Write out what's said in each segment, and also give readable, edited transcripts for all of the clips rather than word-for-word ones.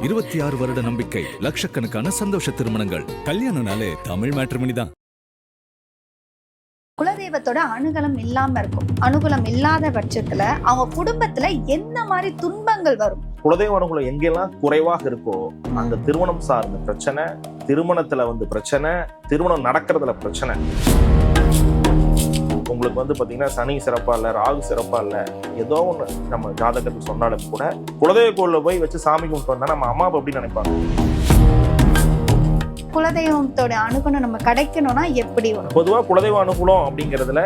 26 வருட நம்பிக்கை, லட்சக்கணக்கான சந்தோஷ திருமணங்கள். கல்யாணம்னாலே தமிழ் மேட்ரிமோனி தான். குலதெய்வத்தோட அனுகலம் இல்லாம இருக்கும். அனுகூலம் இல்லாத பட்சத்துல அவங்க குடும்பத்துல எந்த மாதிரி துன்பங்கள் வரும்? குலதெய்வ அனுகூலம் எங்கெல்லாம் குறைவாக இருக்கோ அந்த திருமணம் சார்ந்த பிரச்சனை, திருமணத்துல பிரச்சனை, திருமணம் நடக்கிறதுல பிரச்சனை. உங்களுக்கு பாத்தீங்கன்னா சனி சிறப்பா இல்ல, ராகு சிறப்பா இல்ல, ஏதோ ஒண்ணு நம்ம ஜாதகத்துக்கு சொன்னாலும் கூட குலதெய்வ கோயில போய் வச்சு சாமி கும்பிட்டு வந்தா நம்ம அம்மா அப்பா எப்படி நினைப்பாங்க? குலதெய்வத்தோட அனுகூலம் நம்ம கிடைக்கணும்னா எப்படி வரும்? பொதுவா குலதெய்வ அனுகூலம் அப்படிங்கிறதுல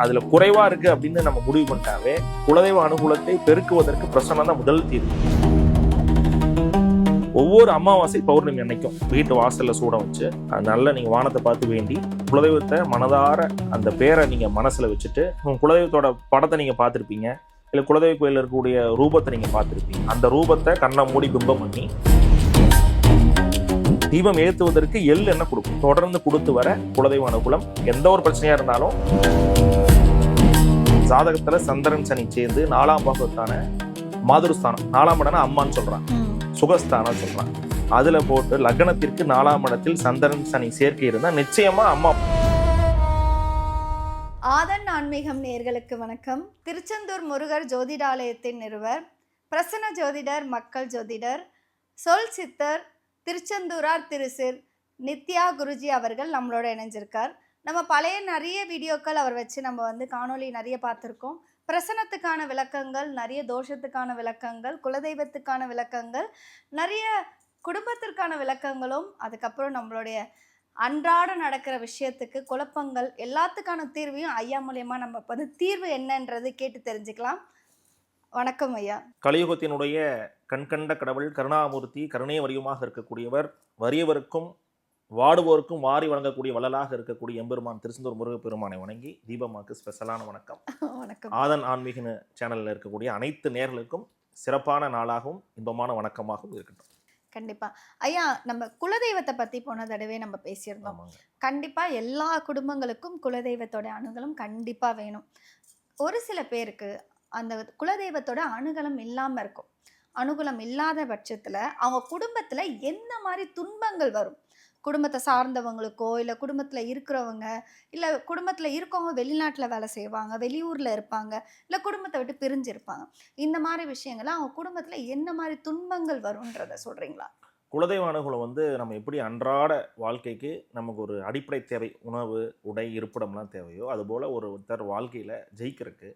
அதுல குறைவா இருக்கு அப்படின்னு நம்ம முடிவு பண்ணிட்டாவே குலதெய்வ அனுகூலத்தை பெருக்குவதற்கு பிரசன்னம் தான் முதல் தீர்வு. ஒவ்வொரு அமாவாசை பௌர்ணமி அன்னைக்கும் வீட்டு வாசல்ல சூடம் வச்சு நல்ல நீங்க வானத்தை பார்த்து வேண்டி குலதெய்வத்தை மனதார அந்த பேரை நீங்க மனசுல வச்சுட்டு உங்க குலதெய்வத்தோட படத்தை நீங்க பார்த்திருப்பீங்க, இல்ல குலதெய்வ கோயில இருக்கக்கூடிய ரூபத்தை நீங்க பார்த்திருப்பீங்க. அந்த ரூபத்தை கண்ணை மூடி பிம்பம் பண்ணி தீபம் ஏற்றுவதற்கு எண்ணெய் கொடுக்கும். தொடர்ந்து கொடுத்து வர குலதெய்வ அனுகூலம். எந்த ஒரு பிரச்சனையா இருந்தாலும் ஜாதகத்துல சந்திரன் சனி சேர்ந்து 4ஆம் பாகத்தான மாதுருஸ்தானம், 4ஆம் இடம்னா அம்மான்னு சொல்றாங்க, சுகஸ்தானம் சொல்றாங்க. அதுல போட்டு லக்னத்திற்கு 4ஆம் இடத்தில் சந்திரன் சனி சேர்க்கை இருந்தா நிச்சயமா அம்மா. ஆதன் ஆன்மீகம் நேயர்களுக்கு வணக்கம். திருச்செந்தூர் முருகர் ஜோதிடாலயத்தின் நிறுவர், பிரசன்ன ஜோதிடர், மக்கள் ஜோதிடர், சொல் சித்தர், திருச்செந்தூரார் திருசிர் நித்யா குருஜி அவர்கள் நம்மளோட இணைஞ்சிருக்கார். நம்ம பழைய நிறைய வீடியோக்கள் அவர் வச்சு நம்ம காணொளி நிறைய பார்த்துருக்கோம். பிரசனத்துக்கான விளக்கங்கள், நிறைய தோஷத்துக்கான விளக்கங்கள், குலதெய்வத்துக்கான விளக்கங்கள், நிறைய குடும்பத்திற்கான விளக்கங்களும், அதுக்கப்புறம் நம்மளுடைய அன்றாட நடக்கிற விஷயத்துக்கு குழப்பங்கள் எல்லாத்துக்கான தீர்வையும் ஐயா மூலியமா நம்ம தீர்வு என்னன்றது கேட்டு தெரிஞ்சுக்கலாம். வணக்கம் ஐயா. கலியுகத்தினுடைய கண்கண்ட கடவுள், கருணாமூர்த்தி, கருணை வடிவமாக இருக்கக்கூடியவர், வறியவருக்கும் வாடுவோருக்கும் வாரி வழங்கக்கூடிய வள்ளலாக இருக்கக்கூடிய எம்பெருமான் திருச்செந்தூர் முருக பெருமானை வணங்கி தீபமாக்கு ஸ்பெஷலான வணக்கம். வணக்கம். ஆதன் ஆன்மீக சேனல்ல இருக்கக்கூடிய அனைத்து நேயர்களுக்கும் சிறப்பான நாளாகவும் இன்பமான வணக்கமாகவும் இருக்கட்டும். கண்டிப்பா ஐயா, நம்ம குலதெய்வத்தை பத்தி போன தடவை நம்ம பேசியிருந்தோம். கண்டிப்பா எல்லா குடும்பங்களுக்கும் குலதெய்வத்தோட அனுகலம் கண்டிப்பா வேணும். ஒரு சில பேருக்கு அந்த குலதெய்வத்தோட அனுகலம் இல்லாம இருக்கும். அனுகூலம் இல்லாத பட்சத்துல அவங்க குடும்பத்துல எந்த மாதிரி துன்பங்கள் வரும்? குடும்பத்தை சார்ந்தவங்களுக்கோ, இல்லை குடும்பத்தில் இருக்கிறவங்க, இல்லை குடும்பத்தில் இருக்கவங்க வெளிநாட்டில் வேலை செய்வாங்க, வெளியூரில் இருப்பாங்க, இல்லை குடும்பத்தை விட்டு பிரிஞ்சு இருப்பாங்க. இந்த மாதிரி விஷயங்களை அவங்க குடும்பத்தில் என்ன மாதிரி துன்பங்கள் வரும்ன்றத சொல்கிறீங்களா? குலதெய்வ அனுகூலம் நம்ம எப்படி அன்றாட வாழ்க்கைக்கு நமக்கு ஒரு அடிப்படை தேவை, உணவு, உடை, இருப்பிடம்லாம் தேவையோ அதுபோல் ஒருத்தர் வாழ்க்கையில் ஜெயிக்கிறதுக்கு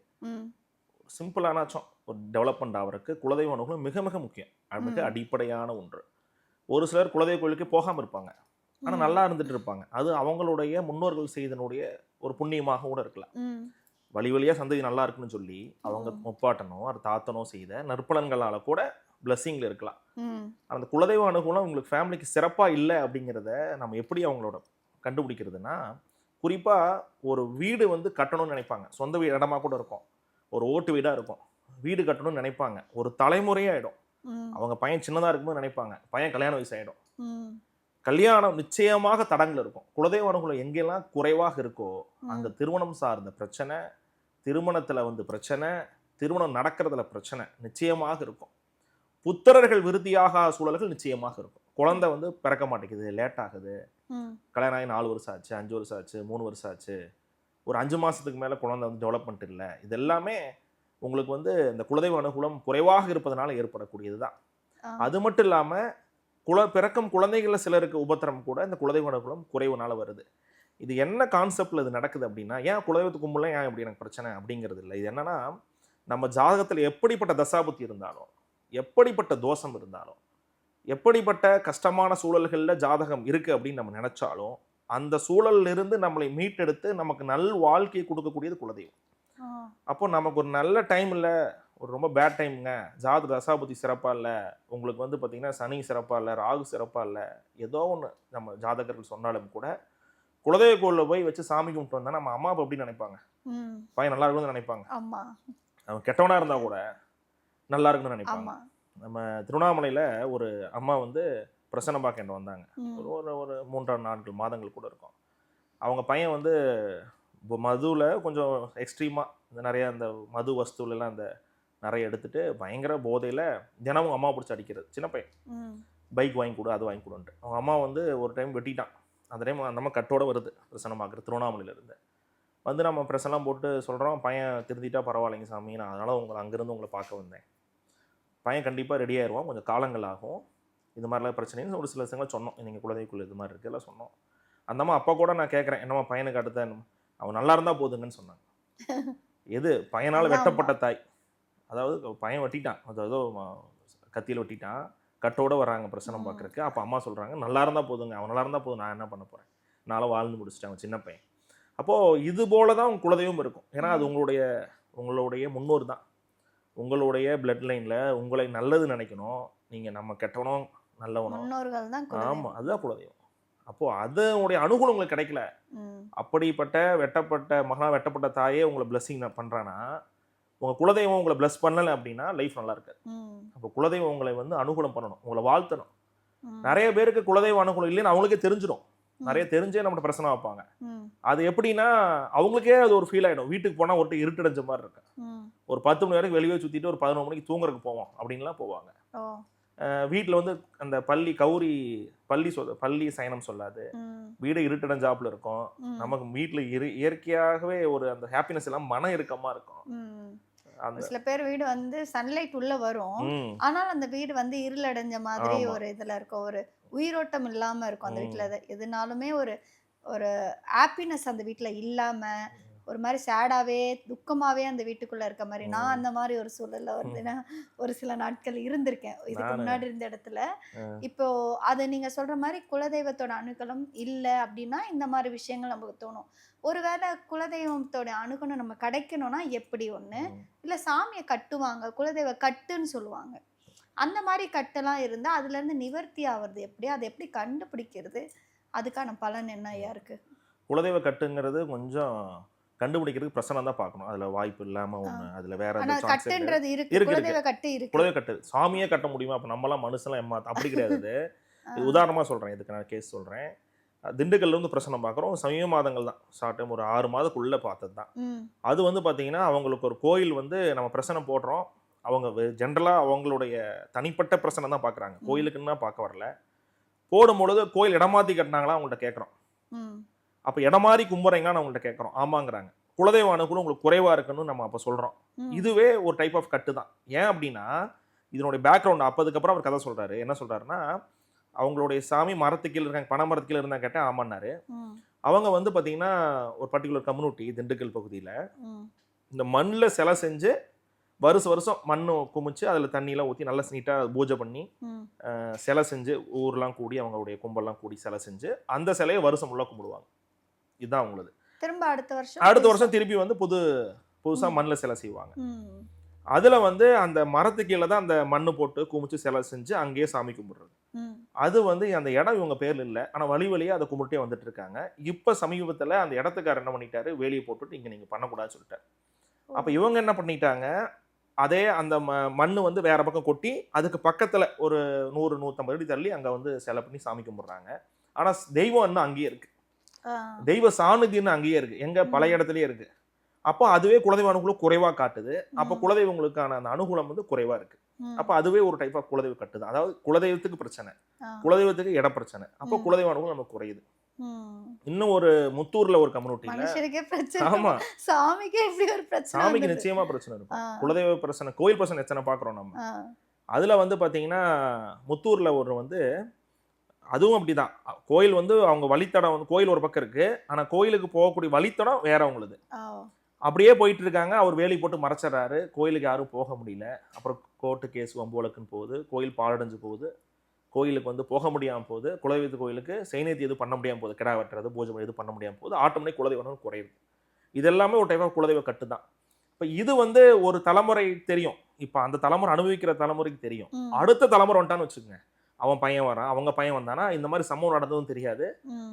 சிம்பிளானாச்சும் ஒரு டெவலப்மெண்ட் ஆகிறதுக்கு குலதெய்வ அனுகூலம் மிக மிக முக்கியம், மிக அடிப்படையான ஒன்று. ஒரு சிலர் குலதெய்வ கோயிலுக்கு போகாமல் இருப்பாங்க, ஆனால் நல்லா இருந்துட்டு இருப்பாங்க. அது அவங்களுடைய முன்னோர்கள் செய்தனுடைய ஒரு புண்ணியமாக கூட இருக்கலாம். வழி வழியாக சந்ததி நல்லா இருக்குன்னு சொல்லி அவங்க முப்பாட்டனோ அது தாத்தனோ செய்த நற்பலன்களால் கூட பிளஸ்ஸிங்கில் இருக்கலாம். அந்த குலதெய்வ அனுகூலம் உங்களுக்கு ஃபேமிலிக்கு சிறப்பாக இல்லை அப்படிங்கிறத நம்ம எப்படி அவங்களோட கண்டுபிடிக்கிறதுனா, குறிப்பாக ஒரு வீடு கட்டணும்னு நினைப்பாங்க, சொந்த இடமா கூட இருக்கும், ஒரு ஓட்டு வீடாக இருக்கும், வீடு கட்டணும்னு நினைப்பாங்க, ஒரு தலைமுறையாகிடும். அவங்க பையன் சின்னதாக இருக்கும்போது நினைப்பாங்க, பையன் கல்யாண வயசு ஆகிடும், கல்யாணம் நிச்சயமாக தடங்கள் இருக்கும். குலதெய்வ அனுகூலம் எங்கெல்லாம் குறைவாக இருக்கோ அந்த திருமணம் சார்ந்த பிரச்சனை, திருமணத்தில் பிரச்சனை, திருமணம் நடக்கிறதுல பிரச்சனை நிச்சயமாக இருக்கும். புத்திரர்கள் விருத்தியாக சூழல்கள் நிச்சயமாக இருக்கும். குழந்தை பிறக்க மாட்டேங்குது, லேட் ஆகுது, கல்யாணம் ஆகி 4 வருஷம் ஆச்சு, 5 வருஷம் ஆச்சு, 3 வருஷம் ஆச்சு, ஒரு 5 மாதத்துக்கு மேலே குழந்தை டெவலப்மெண்ட் இல்லை. இது எல்லாமே உங்களுக்கு இந்த குலதெய்வ அனுகூலம் குறைவாக இருப்பதனால ஏற்படக்கூடியது தான். அது மட்டும் இல்லாமல் பிறக்கும் குழந்தைகளில் சிலருக்கு உபத்திரம் கூட இந்த குலதெய்வ அனுகூலம் குறைவுனால வருது. இது என்ன கான்செப்டில் இது நடக்குது அப்படின்னா, ஏன் குலதெய்வத்துக்கு கும்பலாம், ஏன் இப்படி எனக்கு பிரச்சனை அப்படிங்கிறது இல்லை. இது என்னன்னா, நம்ம ஜாதகத்தில் எப்படிப்பட்ட தசாபுத்தி இருந்தாலும், எப்படிப்பட்ட தோஷம் இருந்தாலும், எப்படிப்பட்ட கஷ்டமான சூழல்களில் ஜாதகம் இருக்குது அப்படின்னு நம்ம நினச்சாலும் அந்த சூழலிலிருந்து நம்மளை மீட்டெடுத்து நமக்கு நல் வாழ்க்கையை கொடுக்கக்கூடியது குலதெய்வம். அப்போ நமக்கு ஒரு நல்ல டைம் இல்லை, ஒரு ரொம்ப பேட் டைமுங்க, ஜாதக தசாபுத்தி சிறப்பாக இல்லை, உங்களுக்கு பார்த்தீங்கன்னா சனி சிறப்பாக இல்லை, ராகு சிறப்பாக இல்லை, ஏதோ ஒன்று நம்ம ஜாதகர்கள் சொன்னாலும் கூட குலதெய்வ கோயிலில் போய் வச்சு சாமி கும்பிட்டு வந்தால் நம்ம அம்மா அப்பா எப்படி நினைப்பாங்க? பையன் நல்லா இருக்குன்னு நினைப்பாங்க. அவன் கெட்டவனாக இருந்தால் கூட நல்லா இருக்குன்னு நினைப்பாங்க. நம்ம திருவண்ணாமலையில் ஒரு அம்மா பிரசன்னம் பார்க்க வந்தாங்க. ஒரு 3-4 மாதங்கள் கூட இருக்கும். அவங்க பையன் மதுவில் கொஞ்சம் எக்ஸ்ட்ரீமாக நிறையா அந்த மது வஸ்துவிலலாம் அந்த நிறைய எடுத்துட்டு பயங்கர போதையில் தினமும் அம்மா பிடிச்சி அடிக்கிறது. சின்ன பையன், பைக் வாங்கி கொடு அது வாங்கி கொடுன்ட்டு. அவங்க அம்மா வந்து ஒரு டைம் வெட்டிட்டான். அந்த டைம் அந்த அம்மா கட்டோட வருது பிரசனம் பார்க்குறது, திருவண்ணாமலையிலேருந்து வந்து நம்ம ப்ரெஸ்ஸெல்லாம் போட்டு சொல்கிறோம், பையன் திருந்திட்டா பரவாயில்லைங்க சாமி, நான் அதனால் அங்கேருந்து உங்களை பார்க்க வந்தேன். பையன் கண்டிப்பாக ரெடி ஆயிடுவான், கொஞ்சம் காலங்கள் ஆகும், இது மாதிரிலாம் பிரச்சனைன்னு ஒரு சில விஷயங்கள் சொன்னோம். நீங்கள் குலதெய்வக்குள்ள இது மாதிரி இருக்குல்லாம் சொன்னோம். அந்த அம்மா அப்பா கூட நான் கேட்குறேன், என்னம்மா பையனுக்கு அடுத்த அவன் நல்லா இருந்தால் போதுங்கன்னு சொன்னாங்க. எது பையனால் வெட்டப்பட்ட தாய், அதாவது பையன் வெட்டிட்டான், அதாவது கத்தியில் வெட்டிட்டான், கட்டோடு வராங்க பிரசனம் பார்க்குறக்கு. அப்போ அம்மா சொல்கிறாங்க நல்லா இருந்தால் போதுங்க, அவன் நல்லா இருந்தால் போதும், நான் என்ன பண்ண போகிறேன், நானும் வாழ்ந்து முடிச்சிட்டேன், அவன் சின்ன பையன். அப்போது இது போல தான் உங்கள் குலதெய்வம் இருக்கும். ஏன்னா அது உங்களுடைய முன்னோர் தான். உங்களுடைய பிளட் லைனில் உங்களை நல்லது நினைக்கணும், நீங்கள் நம்ம கெட்டவனும் நல்லவனும் முன்னோர்கள் தான். ஆமாம், அதுதான் குலதெய்வம். அப்போது அதனுடைய அனுகூலம் உங்களுக்கு கிடைக்கல, அப்படிப்பட்ட வெட்டப்பட்ட தாயே உங்களை பிளஸ்ஸிங் பண்ணுறான்னா, உங்கள் குலதெய்வம் உங்களை பிளஸ் பண்ணலை அப்படின்னா லைஃப் நல்லா இருக்காது. அப்போ குலதெய்வம் உங்களை வந்து அனுகூலம் பண்ணணும், உங்களை வாழ்த்தணும். நிறைய பேருக்கு குலதெய்வம் அனுகூலம் இல்லைன்னு அவங்களுக்கே தெரிஞ்சிடும். நிறைய தெரிஞ்சே நம்மகிட்ட பிரச்சனை வைப்பாங்க. அது எப்படின்னா அவங்களுக்கே அது ஒரு ஃபீல் ஆகிடும். வீட்டுக்கு போனால் ஒரு இருட்டடைஞ்ச மாதிரி இருக்கு, ஒரு 10 மணி வரைக்கும் வெளியே சுற்றிட்டு ஒரு 11 மணிக்கு தூங்குறதுக்கு போவோம் அப்படின்லாம் போவாங்க. வீட்டில் வந்து அந்த பள்ளி சயனம் சொல்லாது, வீடு இருட்டடைஞ்சாப்புல இருக்கும். நமக்கு வீட்டில் இயற்கையாகவே ஒரு அந்த ஹாப்பினஸ் எல்லாம் மன இறுக்கமாக இருக்கும். சில பேர் வீடு வந்து சன்லைட் உள்ள வரும், ஆனால் அந்த வீடு வந்து இருளடைஞ்ச மாதிரி ஒரு இதுல இருக்கும், ஒரு உயிரோட்டம் இல்லாம இருக்கும் அந்த வீட்டுல. எதுனாலுமே ஒரு ஒரு ஹாப்பினஸ் அந்த வீட்டுல இல்லாம ஒரு மாதிரி சேடாவே துக்கமாவே அந்த வீட்டுக்குள்ள இருக்க மாதிரி. நான் அந்த மாதிரி ஒரு சூழல்ல வந்து ஒரு சில நாட்கள் இருந்திருக்கேன் இதுக்கு முன்னாடி இருந்த இடத்துல. இப்போ அதை நீங்க சொல்ற மாதிரி குலதெய்வத்தோட அணுகலம் இல்லை அப்படின்னா இந்த மாதிரி விஷயங்கள் நமக்கு தோணும். ஒருவேளை குலதெய்வத்தோட அணுகலம் நம்ம கிடைக்கணும்னா எப்படி ஒண்ணு, இல்ல சாமியை கட்டுவாங்க, குலதெய்வ கட்டுன்னு சொல்லுவாங்க, அந்த மாதிரி கட்டெல்லாம் இருந்தா அதுல இருந்து நிவர்த்தி ஆகுறது எப்படி, அதை எப்படி கண்டுபிடிக்கிறது, அதுக்கான பலன் என்ன ஐயா இருக்கு? குலதெய்வ கட்டுங்கிறது கொஞ்சம் கண்டுபிடிக்கிறதுக்கு பிரச்சனை தான் பார்க்கணும். அதுல வாய்ப்பு இல்லாம ஒண்ணு, அதுல வேற கட்டுன்றது இருக்கு, குலதெய்வ கட்டு இருக்கு. குலதெய்வ கட்டு சாமியே கட்ட முடியுமா? அப்ப நம்மலாம் மனுஷன்லாம் ஏமாத்த அப்படி கிடையாது. உதாரணமா சொல்றேன், இதுக்கு நான் கேஸ் சொல்றேன். திண்டுக்கல்ல இருந்து பிரச்சனை பார்க்குறோம், சமீப மாதங்கள் தான், ஷார்ட் டைம் ஒரு 6 மாதத்துக்குள்ள பார்த்தது தான். அது வந்து பார்த்தீங்கன்னா அவங்களுக்கு ஒரு கோயில் வந்து நம்ம பிரச்சனை போடுறோம், அவங்க ஜென்ரலாக அவங்களுடைய தனிப்பட்ட பிரச்சனை தான் பார்க்குறாங்க, கோயிலுக்குன்னா பார்க்க வரல. போடும்பொழுது கோயில் இடமாற்றி கட்டினாங்களா அவங்கள்ட்ட கேட்குறோம். அப்போ இடமாரி கும்புறீங்கன்னு அவங்கள்ட்ட கேட்குறோம், ஆமாங்கிறாங்க. குலதெய்வ அனுகூலம் உங்களுக்கு குறைவாக இருக்குன்னு நம்ம அப்போ சொல்கிறோம். இதுவே ஒரு டைப் ஆஃப் கட்டு தான். ஏன் அப்படின்னா இதனுடைய பேக்ரவுண்ட் அப்போதுக்கப்புறம் அவர் கதை சொல்கிறாரு. என்ன சொல்கிறாருன்னா, அவங்களுடைய சாமி மரத்துக்கு கீழே இருக்காங்க, பனை மரத்துக்கு கீழே இருந்தால் கேட்டேன் ஆமான்னாரு. அவங்க வந்து பார்த்தீங்கன்னா ஒரு பர்டிகுலர் கம்யூனிட்டி திண்டுக்கல் பகுதியில் இந்த மண்ணில் சிலை செஞ்சு வருஷம் மண் குமிச்சு அதில் தண்ணியெலாம் ஊற்றி நல்லா நீட்டாக பூஜை பண்ணி சிலை செஞ்சு ஊர்லாம் கூடி அவங்களுடைய கும்பல்லாம் கூடி சிலை செஞ்சு அந்த சிலையை வருஷம் உள்ள கும்பிடுவாங்க. இதுதான் அவங்களது. திரும்ப அடுத்த வருஷம் திருப்பி வந்து புதுசாக மண்ணில் சிலை செய்வாங்க. அதில் வந்து அந்த மரத்துக்கு கீழே தான் அந்த மண்ணு போட்டு குமிச்சு சிலை செஞ்சு அங்கேயே சாமி கும்பிடுறது. அது வந்து அந்த இடம் இவங்க பேர்ல இல்லை, ஆனால் வழியே அதை கும்பிட்டே வந்துட்டு இருக்காங்க. இப்போ சமீபத்தில் அந்த இடத்துக்காரர் என்ன பண்ணிட்டாரு, வேலியை போட்டுட்டு இங்கே நீங்கள் பண்ணக்கூடாதுன்னு சொல்லிட்டாரு. அப்போ இவங்க என்ன பண்ணிட்டாங்க, அதே அந்த மண்ணு வந்து வேற பக்கம் கொட்டி அதுக்கு பக்கத்தில் ஒரு 100-150 அடி தள்ளி அங்கே வந்து சிலை பண்ணி சாமி கும்பிட்றாங்க. ஆனால் தெய்வம் இன்னும் அங்கேயே இருக்கு, தெய்வ சாநிதின்னு அங்கேயே இருக்கு, எங்க பழைய இடத்துலயே இருக்கு. அப்போ அதுவே குலதெய்வ அனுகூலம் குறைவா காட்டுது. அப்போ குலதெய்வங்களுக்கான அந்த அனுகூலம் வந்து குறைவா இருக்கு. அப்போ அதுவே ஒரு டைப் ஆஃப் குலதெய்வ கட்டுது. அதாவது குலதெய்வத்துக்கு பிரச்சனை, குலதெய்வத்துக்கு இட பிரச்சனை, அப்போ குலதெய்வ அனுகூலம் நமக்கு குறையுது. இன்னும் ஒரு முத்தூர்ல ஒரு கம்யூனிட்டில, ஆமா சாமிக்கு நிச்சயமா பிரச்சனை இருக்கும். குலதெய்வ பிரச்சனை, கோயில் பிரச்சனை எத்தனை பாக்குறோம் நம்ம. அதுல வந்து பாத்தீங்கன்னா முத்தூர்ல ஒரு வந்து அதுவும் அப்படிதான். கோயில் வந்து அவங்க வழித்தடம் வந்து கோயில் ஒரு பக்கம் இருக்கு, ஆனா கோயிலுக்கு போகக்கூடிய வழித்தடம் வேற அவங்களுது. அப்படியே போயிட்டு இருக்காங்க, அவர் வேலி போட்டு மறைச்சிடறாரு, கோயிலுக்கு யாரும் போக முடியல. அப்புறம் கோர்ட்டு கேஸ் வம்போலக்குன்னு போகுது, கோயில் பாழடைஞ்சு போகுது, கோயிலுக்கு வந்து போக முடியாமல் போகுது, குலதெய்வ கோயிலுக்கு செய்நேத்தி எதுவும் பண்ண முடியாமல் போகுது, கிடா வெட்டுறது பூஜை எதுவும் பண்ண முடியாமல் போகுது, ஆட்டோமேட்டிக் குலதெய்வம் குறையுது. இது எல்லாமே ஒரு டைப் ஆஃப் குலதெய்வ கட்டு தான். இப்போ இது வந்து ஒரு தலைமுறை தெரியும், இப்போ அந்த தலைமுறை அனுபவிக்கிற தலைமுறைக்கு தெரியும். அடுத்த தலைமுறை வந்துட்டான்னு வச்சுக்கோங்க, அவன் பையன் வரான், அவங்க பையன் வந்தானா இந்த மாதிரி சம்பவம் நடந்ததும் தெரியாது,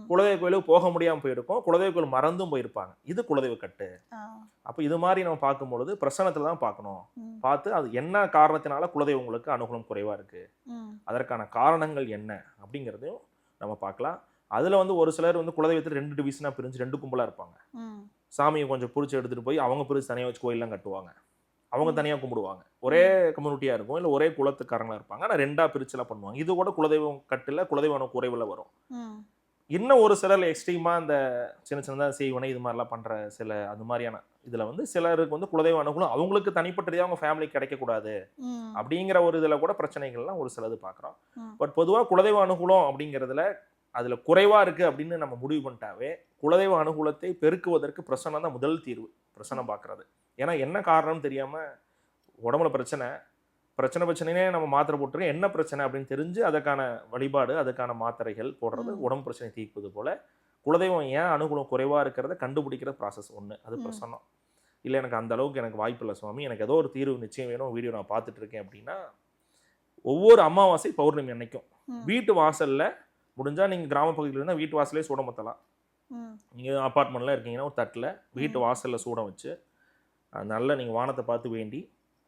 குலதெய்வ கோயிலுக்கு போக முடியாமல் போயிருக்கும், குலதெய்வ கோயில் மறந்தும் போயிருப்பாங்க. இது குலதெய்வ கட்டு. அப்போ இது மாதிரி நம்ம பார்க்கும்பொழுது பிரசனத்தில் தான் பார்க்கணும். பார்த்து அது என்ன காரணத்தினால குலதெய்வங்களுக்கு அனுகூலம் குறைவாக இருக்கு, அதற்கான காரணங்கள் என்ன அப்படிங்கிறதையும் நம்ம பார்க்கலாம். அதில் வந்து ஒரு சிலர் வந்து குலதெய்வத்தில் 2 டிவிஷனாக பிரிஞ்சு 2 கும்பலாக இருப்பாங்க. சாமியை கொஞ்சம் பிடிச்சி எடுத்துகிட்டு போய் அவங்க பிரிச்சு தனியாக வச்சு கோயிலெலாம் கட்டுவாங்க. அவங்க தனியாக கும்பிடுவாங்க. ஒரே கம்யூனிட்டியாக இருக்கும், இல்லை ஒரே குலத்துக்காரங்களா இருப்பாங்க. ஆனால் 2ஆக பிரிச்சுலாம் பண்ணுவாங்க. இது கூட குலதெய்வம் கட்டில் குலதெய்வம் குறைவில் வரும். இன்னும் ஒரு சிலர் எக்ஸ்ட்ரீமாக இந்த சின்ன சின்னதாக செய்வனை இது மாதிரிலாம் பண்ணுற சில அது மாதிரியான இதில் வந்து சிலருக்கு வந்து குலதெய்வ அனுகூலம் அவங்களுக்கு தனிப்பட்டதாக அவங்க ஃபேமிலிக்கு கிடைக்கக்கூடாது அப்படிங்கிற ஒரு இதில் கூட பிரச்சனைகள்லாம் ஒரு சிலது பார்க்குறோம். பட் பொதுவாக குலதெய்வ அனுகூலம் அப்படிங்கிறதுல அதில் குறைவாக இருக்குது அப்படின்னு நம்ம முடிவு பண்ணிட்டாவே குலதெய்வ அனுகூலத்தை பெருக்குவதற்கு பிரசன்னம் தான் முதல் தீர்வு. பிரசன்னம் பார்க்குறது. ஏன்னா என்ன காரணம்னு தெரியாமல் உடம்புல பிரச்சனைனே நம்ம மாத்திரை போட்டுருக்கோம், என்ன பிரச்சனை அப்படின்னு தெரிஞ்சு அதுக்கான வழிபாடு அதுக்கான மாத்திரைகள் போடுறது உடம்பு பிரச்சனை தீர்ப்பது போல குலதெய்வம் ஏன் அனுகூலம் குறைவாக இருக்கிறத கண்டுபிடிக்கிற ப்ராசஸ் ஒன்று. அது பிரசன்னம். இல்லை எனக்கு அந்த அளவுக்கு எனக்கு வாய்ப்பு இல்லை சுவாமி, எனக்கு ஏதோ ஒரு தீர்வு நிச்சயம் வேணும், வீடியோ நான் பார்த்துட்டு இருக்கேன் அப்படின்னா ஒவ்வொரு அமாவாசை பௌர்ணமி அன்னைக்கும் வீட்டு வாசலில் முடிஞ்சால் நீங்கள் கிராம பகுதியில் இருந்தால் வீட்டு வாசலே சூடம் மற்றலாம். நீங்கள் அப்பார்ட்மெண்ட்டில் இருக்கீங்கன்னா ஒரு தட்டில் வீட்டு வாசலில் சூடம் வச்சு நல்லா நீங்கள் வானத்தை பார்த்து வேண்டி,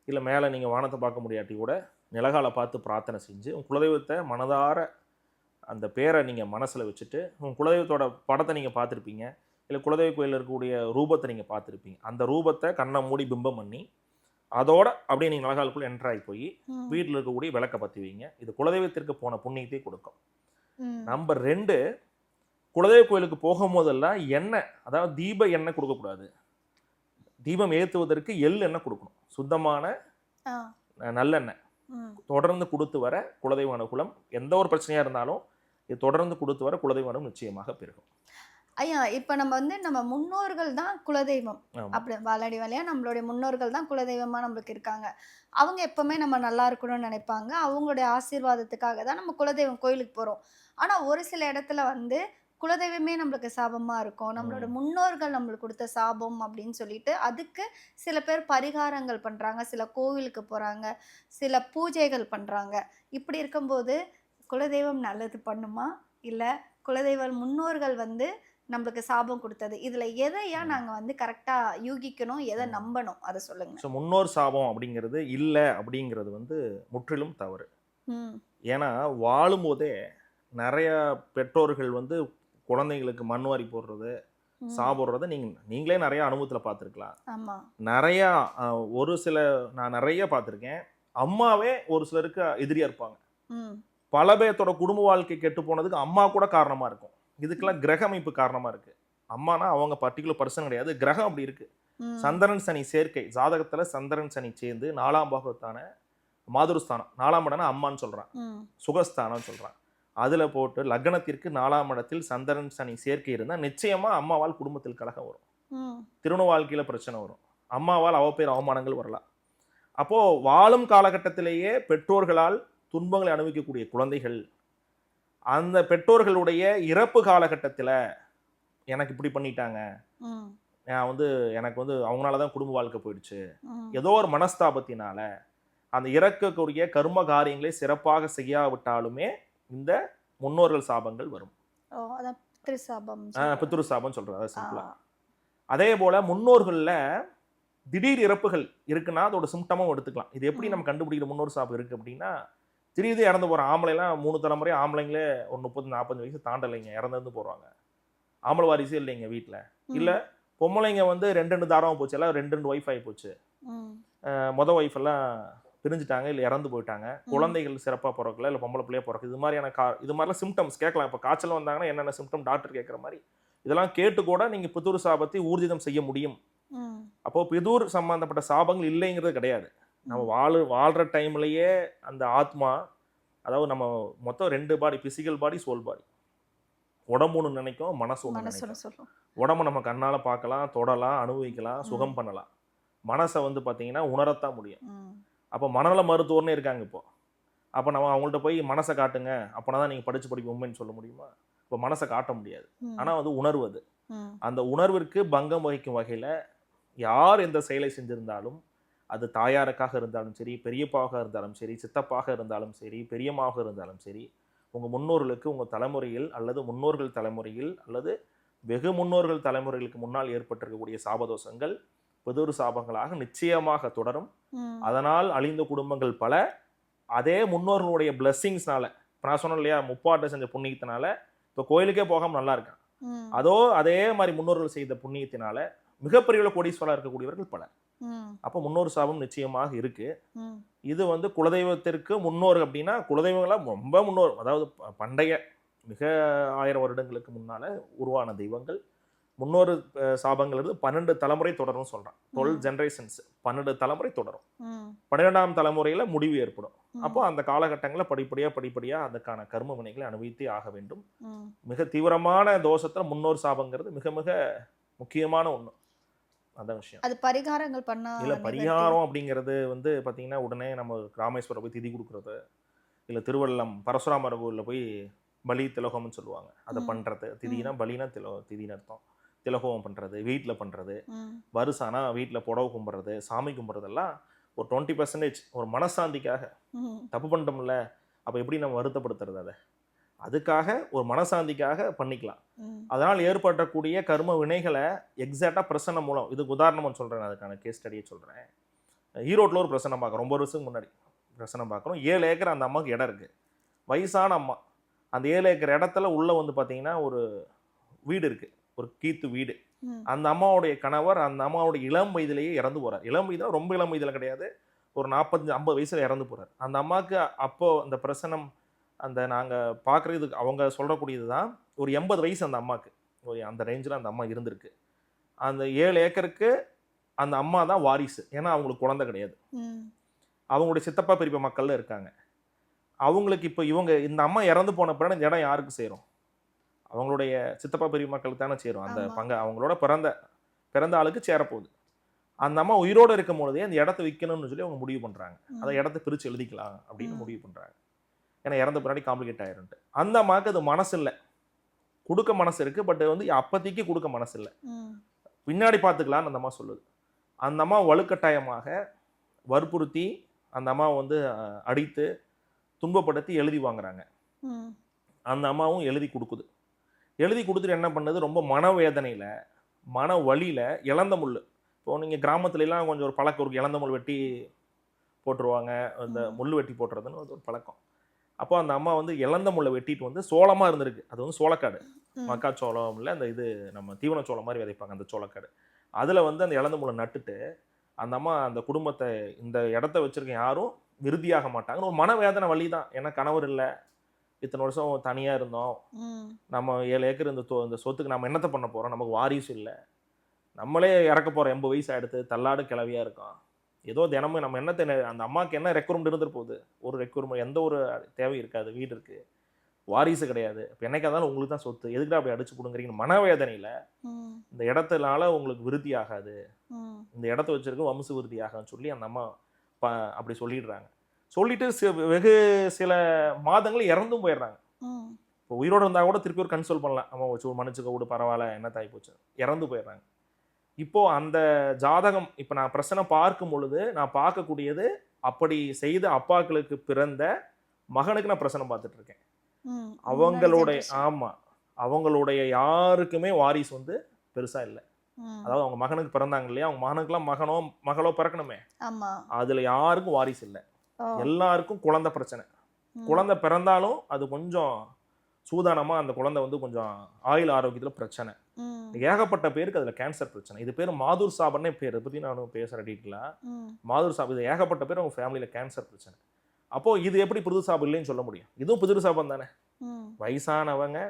இல்லை மேலே நீங்கள் வானத்தை பார்க்க முடியாட்டி கூட நிலகால பார்த்து பிரார்த்தனை செஞ்சு உங்கள் குலதெய்வத்தை மனதார அந்த பேரை நீங்கள் மனசில் வச்சுட்டு உங்கள் குலதெய்வத்தோட படத்தை நீங்கள் பார்த்துருப்பீங்க, இல்லை குலதெய்வ கோயிலில் இருக்கக்கூடிய ரூபத்தை நீங்கள் பார்த்துருப்பீங்க. அந்த ரூபத்தை கண்ணை மூடி பிம்பம் பண்ணி அதோட அப்படியே நீங்கள் நிலகாலுக்குள்ளே என்ட்ராகி போய் வீட்டில் இருக்கக்கூடிய விளக்கை பற்றி வைங்க. இது குலதெய்வத்திற்கு போன புண்ணியத்தை கொடுக்கும். நம்பர் 2, குலதெய்வ கோயிலுக்கு போகும்போதெல்லாம் எண்ணெய், அதாவது தீப எண்ணெய் கொடுக்கக்கூடாது. தீபம் ஏற்றுவதற்கு எண்ணெய் கொடுக்கணும், சுத்தமான நல்லெண்ணெய் தொடர்ந்து கொடுத்து வர குலதெய்வ அனுகூலம். எந்த ஒரு பிரச்சனையாக இருந்தாலும் இது தொடர்ந்து கொடுத்து வர குலதெய்வ அனுகூலம் நிச்சயமாக பெருகும். ஐயா, இப்போ நம்ம வந்து நம்ம முன்னோர்கள் தான் குலதெய்வம், அப்படி வாழடி வழியா நம்மளுடைய முன்னோர்கள் தான் குலதெய்வமாக நம்மளுக்கு இருக்காங்க. அவங்க எப்பவுமே நம்ம நல்லா இருக்கணும்னு நினைப்பாங்க. அவங்களுடைய ஆசீர்வாதத்துக்காக தான் நம்ம குலதெய்வம் கோயிலுக்கு போகிறோம். ஆனால் ஒரு சில இடத்துல வந்து குலதெய்வமே நம்மளுக்கு சாபமாக இருக்கும், நம்மளோட முன்னோர்கள் நம்மளுக்கு கொடுத்த சாபம் அப்படின்னு சொல்லிட்டு அதுக்கு சில பேர் பரிகாரங்கள் பண்ணுறாங்க, சில கோவிலுக்கு போகிறாங்க, சில பூஜைகள் பண்ணுறாங்க. இப்படி இருக்கும்போது குலதெய்வம் நல்லது பண்ணுமா, இல்லை குலதெய்வம் முன்னோர்கள் வந்து நம்மளுக்கு சாபம் கொடுத்தது, இதில் எதையா நாங்கள் வந்து கரெக்டாக யூகிக்கணும், எதை நம்பணும், அதை சொல்லுங்கள். ஸோ முன்னோர் சாபம் அப்படிங்கிறது இல்லை அப்படிங்கிறது வந்து முற்றிலும் தவறு. ஏன்னா வாழும்போதே நிறைய பெற்றோர்கள் வந்து குழந்தைங்களுக்கு மண் வாரி போடுறது சாப்பிட்றத நீங்களே நிறைய அனுபவத்தில் பார்த்துருக்கலாம். நிறையா ஒரு சில நான் நிறைய பார்த்துருக்கேன். அம்மாவே ஒரு சிலருக்கு எதிரியாக இருப்பாங்க. பல பேர்த்தோட குடும்ப வாழ்க்கை கெட்டு போனதுக்கு அம்மா கூட காரணமாக இருக்கும். இதுக்கெல்லாம் கிரக அமைப்பு காரணமாக இருக்குது. அம்மானா அவங்க பர்டிகுலர் பர்சன் கிடையாது, கிரகம் அப்படி இருக்குது. சந்திரன் சனி சேர்க்கை ஜாதகத்தில் சந்திரன் சனி சேர்ந்து 4ஆம் பாகத்தான மாதுருஸ்தானம், 4ஆம் இடம்னா அம்மான்னு சொல்கிறான், சுகஸ்தானம்னு சொல்கிறான். அதில் போட்டு லக்னத்திற்கு 4ஆம் இடத்தில் சந்திரன் சனி சேர்க்கை இருந்தால் நிச்சயமாக அம்மாவால் குடும்பத்தில் கலகம் வரும், திருமண வாழ்க்கையில் பிரச்சனை வரும், அம்மாவால் அவப்பேர் அவமானங்கள் வரலாம். அப்போது வாழும் காலகட்டத்திலேயே பெற்றோர்களால் துன்பங்களை அனுபவிக்கக்கூடிய குழந்தைகள் அந்த பெற்றோர்களுடைய இறப்பு காலகட்டத்தில் எனக்கு இப்படி பண்ணிட்டாங்க, நான் வந்து எனக்கு வந்து அவங்களால தான் குடும்ப வாழ்க்கை போயிடுச்சு, ஏதோ ஒரு மனஸ்தாபத்தினால அந்த இறக்கக்கூடிய கர்ம காரியங்களை சிறப்பாக செய்யாவிட்டாலுமே இந்த முன்னோர்கள் சாபங்கள் வரும். பித்ரு சாபம் சொல்றது சிம்பிளா. அதே போல முன்னோர்கள்ல திடீர் இறப்புகள் இருக்குன்னா அதோட சிம்டமும் எடுத்துக்கலாம். இது எப்படி நம்ம கண்டுபிடிக்கிற முன்னோர் சாபம் இருக்கு அப்படின்னா, திடீர்னு இறந்து போற ஆம்பளைலாம் 3 தலைமுறை ஆம்பளைங்களே ஒரு 30-40 வயசு தாண்டலைங்க இறந்து போறாங்க. ஆம்பளை வாரிசு இல்லைங்க வீட்டில். இல்லை பொம்பளைங்க வந்து 2 தாரம் போச்சு, எல்லாம் 2 ஒய்ஃப் ஆகி போச்சு. மொதல் ஒய்ஃப் எல்லாம் பிரிஞ்சுட்டாங்க, இல்லை இறந்து போயிட்டாங்க, குழந்தைகள் சிறப்பாக பிறக்கல, இல்லை பொம்பளை பிள்ளையா பிறக்கு. இது மாதிரியான இது மாதிரிலாம் சிம்டம்ஸ் கேட்கலாம். இப்போ காய்ச்சல் வந்தாங்கன்னா என்னென்ன சிம்டம் டாக்டர் கேட்குற மாதிரி இதெல்லாம் கேட்டு கூட நீங்கள் பிதுர் சாபத்தை ஊர்ஜிதம் செய்ய முடியும். அப்போ பிதுர் சம்பந்தப்பட்ட சாபங்கள் இல்லைங்கிறது கிடையாது. நம்ம வாழ்கிற டைம்லையே அந்த ஆத்மா, அதாவது நம்ம மொத்தம் 2 பாடி, பிசிக்கல் பாடி, சோல் பாடி. உடம்பு ஒன்று நினைக்கும், மனசு ஒன்று நினைக்கும். உடம்பு நம்ம கண்ணால் பார்க்கலாம், தொடலாம், அனுபவிக்கலாம், சுகம் பண்ணலாம். மனசை வந்து பார்த்தீங்கன்னா உணரத்தான் முடியும். அப்போ மனநல மருத்துவர்னே இருக்காங்க இப்போ. அப்போ நம்ம அவங்கள்ட்ட போய் மனசை காட்டுங்க அப்படின்னா தான் நீங்கள் படிப்பு உண்மைன்னு சொல்ல முடியுமா? இப்போ மனசை காட்ட முடியாது. ஆனால் வந்து உணர்வு, அது அந்த உணர்விற்கு பங்கம் வகிக்கும் வகையில் யார் எந்த செயலை செஞ்சிருந்தாலும், அது தாயாருக்காக இருந்தாலும் சரி, பெரியப்பாக இருந்தாலும் சரி, சித்தப்பாக இருந்தாலும் சரி, பெரியம்மாக இருந்தாலும் சரி, உங்கள் முன்னோர்களுக்கு உங்கள் தலைமுறையில் அல்லது முன்னோர்கள் தலைமுறையில் அல்லது வெகு முன்னோர்கள் தலைமுறைகளுக்கு முன்னால் ஏற்பட்டிருக்கக்கூடிய சாபதோஷங்கள் பிதுர் சாபங்களாக நிச்சயமாக தொடரும். அதனால் அழிந்த குடும்பங்கள் பல. அதே முன்னோர்களுடைய பிளஸ்ஸிங்ஸ்னால, இப்போ நான் சொன்னேன் இல்லையா, முப்பாட்டை செஞ்ச புண்ணியத்தினால இப்போ கோயிலுக்கே போகாமல் நல்லா இருக்கான். அதே மாதிரி முன்னோர்கள் செய்த புண்ணியத்தினால மிகப்பெரிய கோடீஸ்வரா இருக்கக்கூடியவர்கள் பல. ம். அப்போ முன்னோர் சாபம் நிச்சயமாக இருக்கு. ம். இது வந்து குலதெய்வத்திற்கு முன்னோர் அப்படின்னா குலதெய்வங்களா ரொம்ப முன்னோர், அதாவது பண்டைய மிக 1000 வருடங்களுக்கு முன்னால உருவான தெய்வங்கள். முன்னோர் சாபங்கிறது 12 தலைமுறை தொடரும்னு சொல்றான். 12 ஜெனரேஷன்ஸ், 12 தலைமுறை தொடரும். ம். 12ஆம் தலைமுறையில முடிவு ஏற்படும். ம். அப்போ அந்த காலகட்டங்களில் படிப்படியா அதுக்கான கர்ம வினைகளை அனுபவித்தே ஆக வேண்டும். ம். மிக தீவிரமான தோஷத்துல முன்னோர் சாபங்கிறது மிக மிக முக்கியமான ஒண்ணு. அதான் விஷயம். அது பரிகாரங்கள் பண்ணா இல்ல நிவர்த்தி. பரிகாரம் அப்படிங்கிறது வந்து பாத்தீங்கன்னா உடனே நம்ம ராமேஸ்வரம் போய் திதி கொடுக்கறது, இல்ல திருவள்ளம் பரசுராமர் கோயில்ல போய் பலி திலகம்னு சொல்லுவாங்க, அதை பண்றது. திதினா பலினா திதின்னு அர்த்தம். திலகோகம் பண்றது, வீட்டுல பண்றது, ம். வருஷானா வீட்டுல புடவை கும்பிட்றது, சாமி கும்பிட்றதெல்லாம் ஒரு 20% ஒரு மனசாந்திக்காக. ம். தப்பு பண்ணிட்டோம்ல, அப்ப எப்படி நம்ம வருத்தப்படுத்துறது? அதை அதுக்காக ஒரு மனசாந்திக்காக பண்ணிக்கலாம். ம். அதனால் ஏற்படக்கூடிய கர்ம வினைகளை எக்ஸாக்டா பிரசன்னம் மூலம், இதுக்கு உதாரணம் சொல்றேன், அதுக்கான கேஸ் ஸ்டடியை சொல்றேன். ஈரோட்டில் ஒரு பிரசனம் பார்க்குறோம், ரொம்ப வருஷத்துக்கு முன்னாடி பிரசனம் பார்க்குறோம். 7 ஏக்கர் அந்த அம்மாவுக்கு இடம் இருக்கு, வயசான அம்மா. அந்த 7 ஏக்கர் இடத்துல உள்ள வந்து பார்த்தீங்கன்னா ஒரு வீடு இருக்கு, ஒரு கீத்து வீடு. ம். அந்த அம்மாவுடைய கணவர் அந்த அம்மாவுடைய இளம் வயதிலேயே இறந்து போறார். இளம் வயதுல ரொம்ப இளம் வயதுல கிடையாது, ஒரு 45-50 வயசுல இறந்து போறார். அந்த அம்மாவுக்கு அப்போ அந்த பிரசனம் அந்த நாங்கள் பார்க்குறதுக்கு அவங்க சொல்லக்கூடியது தான், ஒரு 80 வயசு அந்த அம்மாவுக்கு. ஒரு அந்த ரேஞ்சில் அந்த அம்மா இருந்திருக்கு. அந்த 7 ஏக்கருக்கு அந்த அம்மா தான் வாரிசு, ஏன்னா அவங்களுக்கு குழந்தை கிடையாது. ம். அவங்களுடைய சித்தப்பா பெரியப்பா மக்கள்ல இருக்காங்க. அவங்களுக்கு இப்போ இவங்க இந்த அம்மா இறந்து போன பிறகு இந்த இடம் யாருக்கு சேரும்? அவங்களுடைய சித்தப்பா பெரிய மக்களுக்கு தானே சேரும். அந்த ஆமா. பங்கு அவங்களோட பிறந்த ஆளுக்கு சேரப்போகுது. அந்த அம்மா உயிரோடு இருக்கும் பொழுதே அந்த இடத்த விற்கணும்னு சொல்லி அவங்க முடிவு பண்றாங்க. அதை இடத்த பிரித்து எழுதிக்கலாம் அப்படின்னு முடிவு பண்றாங்க. ஏன்னா இறந்த பின்னாடி காம்ப்ளிகேட் ஆயிரும்ட்டு. அந்த அம்மாவுக்கு அது மனசு இல்லை, கொடுக்க மனசு இருக்கு, பட் வந்து அப்போதைக்கு கொடுக்க மனசு இல்லை, ம். பின்னாடி பார்த்துக்கலான்னு அந்த அம்மா சொல்லுது. அந்த அம்மா வலுக்கட்டாயமாக வற்புறுத்தி அந்த அம்மாவை வந்து அடித்து துன்பப்படுத்தி எழுதி வாங்குறாங்க. ம். அந்த அம்மாவும் எழுதி கொடுக்குது. எழுதி கொடுத்துட்டு என்ன பண்ணுது, ரொம்ப மனவேதனையில மன வலியில இழந்த முள். இப்போ நீங்கள் கிராமத்துலலாம் கொஞ்சம் ஒரு பழக்கம் இருக்கு, இழந்த முள் வெட்டி போட்டுருவாங்க, அந்த முள் வெட்டி போட்டுறதுன்னு ஒரு பழக்கம். அப்போ அந்த அம்மா வந்து இழந்த முள்ளை வெட்டிட்டு வந்து சோளமாக இருந்திருக்கு. அது வந்து சோளக்காடு, மக்காச்சோளம் இல்லை, அந்த இது நம்ம தீவன சோளம் மாதிரி விதைப்பாங்க அந்த சோளக்காடு. அதில் வந்து அந்த இழந்த முள்ளை நட்டுட்டு அந்த அம்மா அந்த குடும்பத்தை, இந்த இடத்த வச்சிருக்க யாரும் விருதியாக மாட்டாங்கன்னு ஒரு மனவேதனை வலி தான். ஏன்னா கணவர் இல்லை, இத்தனை வருஷம் தனியாக இருந்தோம், நம்ம 7 ஏக்கர் இந்த சொத்துக்கு நம்ம என்னத்தை பண்ண போகிறோம், நமக்கு வாரிசு இல்லை, நம்மளே இறக்க போகிறோம், 80 வயசு ஆகிடுது, தள்ளாடு கிளவியாக இருக்கோம், ஏதோ தினமும் நம்ம என்னத்தை, அந்த அம்மாவுக்கு என்ன ரெக்குவர்மெண்ட் இருந்துட்டு போகுது? ஒரு ரெக்குவர்மெண்ட், எந்த ஒரு தேவையும் இருக்காது, வீடு இருக்குது, வாரிசு கிடையாது, இப்போ என்னைக்கா இருந்தாலும் உங்களுக்கு தான் சொத்து, எதுக்குடா அப்படி அடிச்சு கொடுங்குறீங்க மனவேதனையில். இந்த இடத்துனால உங்களுக்கு விருத்தி ஆகாது, இந்த இடத்த வச்சிருக்க வம்ச விருத்தி ஆகாதுன்னு சொல்லி அந்த அம்மா அப்படி சொல்லிடுறாங்க. சொல்லிட்டு வெகு சில மாதங்கள் இறந்தும் போயிடுறாங்க. இப்போ உயிரோடு இருந்தால் கூட திருப்பி ஒரு கன்சோல் பண்ணலாம், அம்மா வச்சு ஒரு மன்னிச்சுக்க விடு, பரவாயில்ல, என்ன தாய் போச்சு, இறந்து போயிடுறாங்க. இப்போ அந்த ஜாதகம் இப்போ நான் பிரச்சனை பார்க்கும் பொழுது நான் பார்க்கக்கூடியது, அப்படி செய்த அப்பாக்களுக்கு பிறந்த மகனுக்கு நான் பிரச்சனை பார்த்துட்டு இருக்கேன். அவங்களுடைய அவங்களுடைய யாருக்குமே வாரிசு வந்து பெருசா இல்லை. அதாவது அவங்க மகனுக்கு பிறந்தாங்க இல்லையா, அவங்க மகனுக்குலாம் மகளோ பிறக்கணுமே, அதுல யாருக்கும் வாரிசு இல்லை. எல்லாருக்கும் குழந்தை பிரச்சனை. குழந்தை பிறந்தாலும் அது கொஞ்சம் சூதானமா அந்த குழந்தை வந்து கொஞ்சம் ஆயுள் ஆரோக்கியத்துல பிரச்சனை. ஏகப்பட்ட பேருக்கு அதுல கேன்சர் பிரச்சனை. இது பேர் மாதுர் சாபன்னே பேர். இதை பத்தி நானும் பேசுற டீட்டெயிலா, மாதுர் சாபம். இது ஏகப்பட்ட பேர் அவங்க ஃபேமிலியில கேன்சர் பிரச்சனை. அப்போ இது எப்படி புது சாபம் இல்லைன்னு சொல்ல முடியும்? இதுவும் புது சாபம் தானே. வயசானவங்க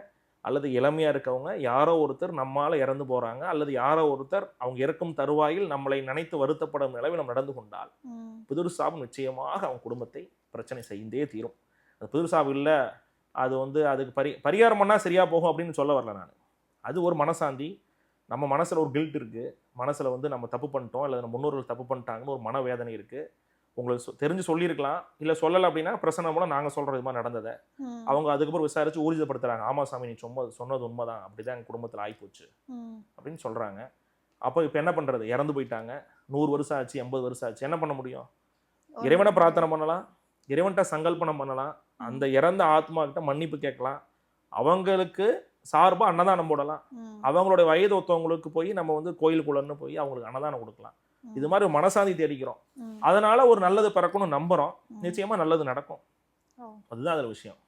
அல்லது இளமையா இருக்கவங்க யாரோ ஒருத்தர் நம்மால இறந்து போறாங்க, அல்லது யாரோ ஒருத்தர் அவங்க இறக்கும் தருவாயில் நம்மளை நினைத்து வருத்தப்படும் நிலவில் நம்ம நடந்து கொண்டால் புது சாபம் நிச்சயமாக அவங்க குடும்பத்தை பிரச்சனை செய்தே தீரும். அது புது சாபம் இல்லை, அது வந்து அதுக்கு பரிகாரம் பண்ணால் சரியா போகும் அப்படின்னு சொல்ல வரல நான். அது ஒரு மனசாந்தி. நம்ம மனசுல ஒரு கில்ட் இருக்கு, மனசுல வந்து நம்ம தப்பு பண்ணிட்டோம் அல்லது நம்ம முன்னோர்கள் தப்பு பண்ணிட்டாங்கன்னு ஒரு மனவேதனை இருக்கு. உங்களுக்கு தெரிஞ்சு சொல்லியிருக்கலாம், இல்லை சொல்லலை அப்படின்னா பிரச்சனை மூலம் நாங்கள் சொல்கிறது மாதிரி நடந்ததை அவங்க அதுக்கப்புறம் விசாரித்து ஊர்ஜிதப்படுத்துறாங்க. ஆமா சாமி, நீ சொன்னது உண்மைதான், அப்படிதான் எங்கள் குடும்பத்தில் ஆகிப்போச்சு அப்படின்னு சொல்கிறாங்க. அப்போ இப்போ என்ன பண்ணுறது? இறந்து போயிட்டாங்க, 100 வருஷம் ஆச்சு, 80 வருஷம் ஆச்சு, என்ன பண்ண முடியும்? இறைவனை பிரார்த்தனை பண்ணலாம், இறைவன்கிட்ட சங்கல்பனம் பண்ணலாம், அந்த இறந்த ஆத்மா கிட்ட மன்னிப்பு கேட்கலாம், அவங்களுக்கு சார்பாக அன்னதானம் போடலாம், அவங்களுடைய வயது ஒருத்தவங்களுக்கு போய் நம்ம வந்து கோயிலுக்குள்ளன்னு போய் அவங்களுக்கு அன்னதானம் கொடுக்கலாம். இது மாதிரி மனசாந்தி தேடிக்கிறோம். அதனால ஒரு நல்லது பிறக்கணும் நம்புறோம், நிச்சயமா நல்லது நடக்கும். அதுதான் அதுல விஷயம்.